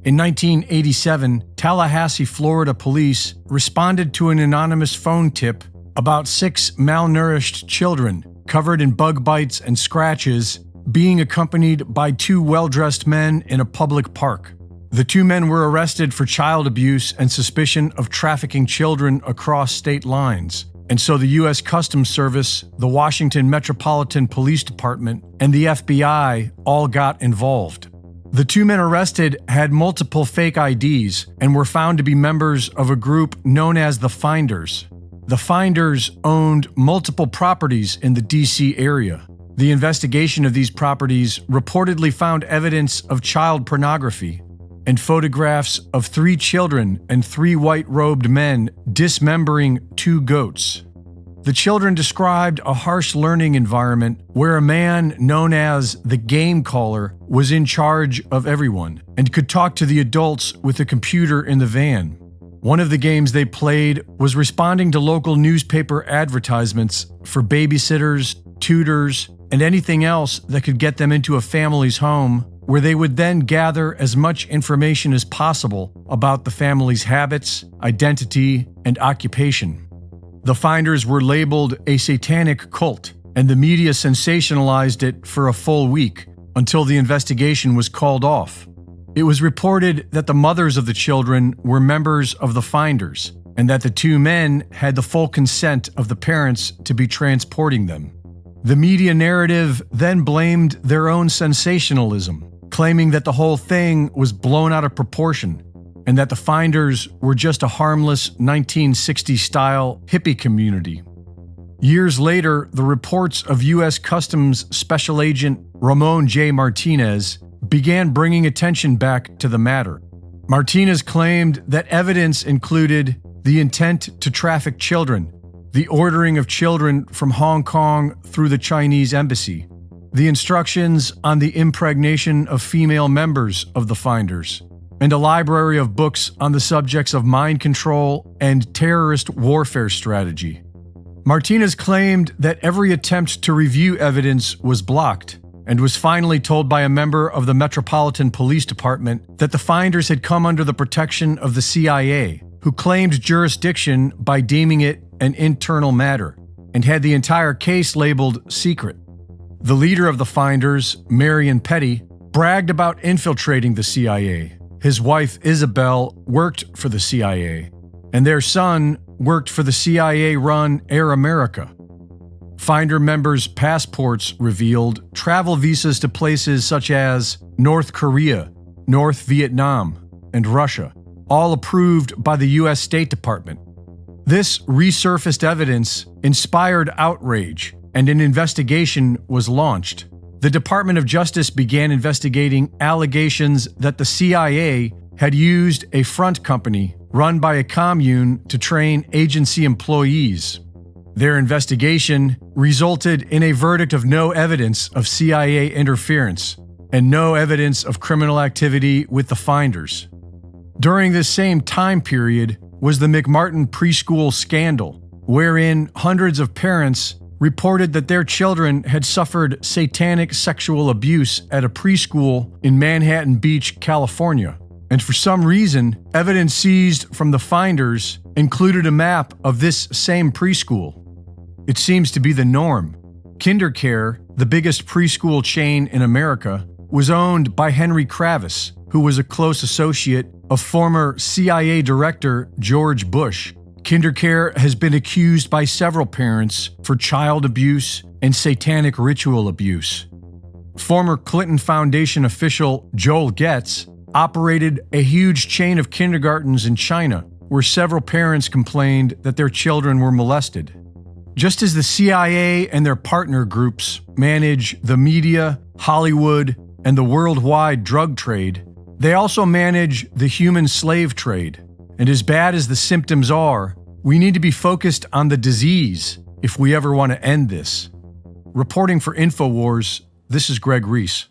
In 1987, Tallahassee, Florida police responded to an anonymous phone tip about 6 malnourished children covered in bug bites and scratches being accompanied by 2 well-dressed men in a public park. The 2 men were arrested for child abuse and suspicion of trafficking children across state lines. And so the U.S. Customs Service, the Washington Metropolitan Police Department, and the FBI all got involved. The 2 men arrested had multiple fake IDs and were found to be members of a group known as the Finders. The Finders owned multiple properties in the D.C. area. The investigation of these properties reportedly found evidence of child pornography and photographs of 3 children and 3 white-robed men dismembering 2 goats. The children described a harsh learning environment where a man known as the game caller was in charge of everyone and could talk to the adults with a computer in the van. One of the games they played was responding to local newspaper advertisements for babysitters, tutors, and anything else that could get them into a family's home, where they would then gather as much information as possible about the family's habits, identity, and occupation. The Finders were labeled a satanic cult, and the media sensationalized it for a full week until the investigation was called off. It was reported that the mothers of the children were members of the Finders, and that the 2 men had the full consent of the parents to be transporting them. The media narrative then blamed their own sensationalism, claiming that the whole thing was blown out of proportion and that the Finders were just a harmless 1960s-style hippie community. Years later, the reports of U.S. Customs Special Agent Ramon J. Martinez began bringing attention back to the matter. Martinez claimed that evidence included the intent to traffic children, the ordering of children from Hong Kong through the Chinese embassy, the instructions on the impregnation of female members of the Finders, and a library of books on the subjects of mind control and terrorist warfare strategy. Martinez claimed that every attempt to review evidence was blocked, and was finally told by a member of the Metropolitan Police Department that the Finders had come under the protection of the CIA, who claimed jurisdiction by deeming it an internal matter, and had the entire case labeled secret. The leader of the Finders, Marion Petty, bragged about infiltrating the CIA. His wife, Isabel, worked for the CIA, and their son worked for the CIA-run Air America. Finder members' passports revealed travel visas to places such as North Korea, North Vietnam, and Russia, all approved by the U.S. State Department. This resurfaced evidence inspired outrage, and an investigation was launched. The Department of Justice began investigating allegations that the CIA had used a front company run by a commune to train agency employees. Their investigation resulted in a verdict of no evidence of CIA interference and no evidence of criminal activity with the Finders. During this same time period was the McMartin preschool scandal, wherein hundreds of parents reported that their children had suffered satanic sexual abuse at a preschool in Manhattan Beach, California. And for some reason, evidence seized from the Finders included a map of this same preschool. It seems to be the norm. KinderCare, the biggest preschool chain in America, was owned by Henry Kravis, who was a close associate of former CIA Director George Bush. KinderCare has been accused by several parents for child abuse and satanic ritual abuse. Former Clinton Foundation official Joel Getz operated a huge chain of kindergartens in China, where several parents complained that their children were molested. Just as the CIA and their partner groups manage the media, Hollywood, and the worldwide drug trade, they also manage the human slave trade. And as bad as the symptoms are, we need to be focused on the disease if we ever want to end this. Reporting for InfoWars, this is Greg Reese.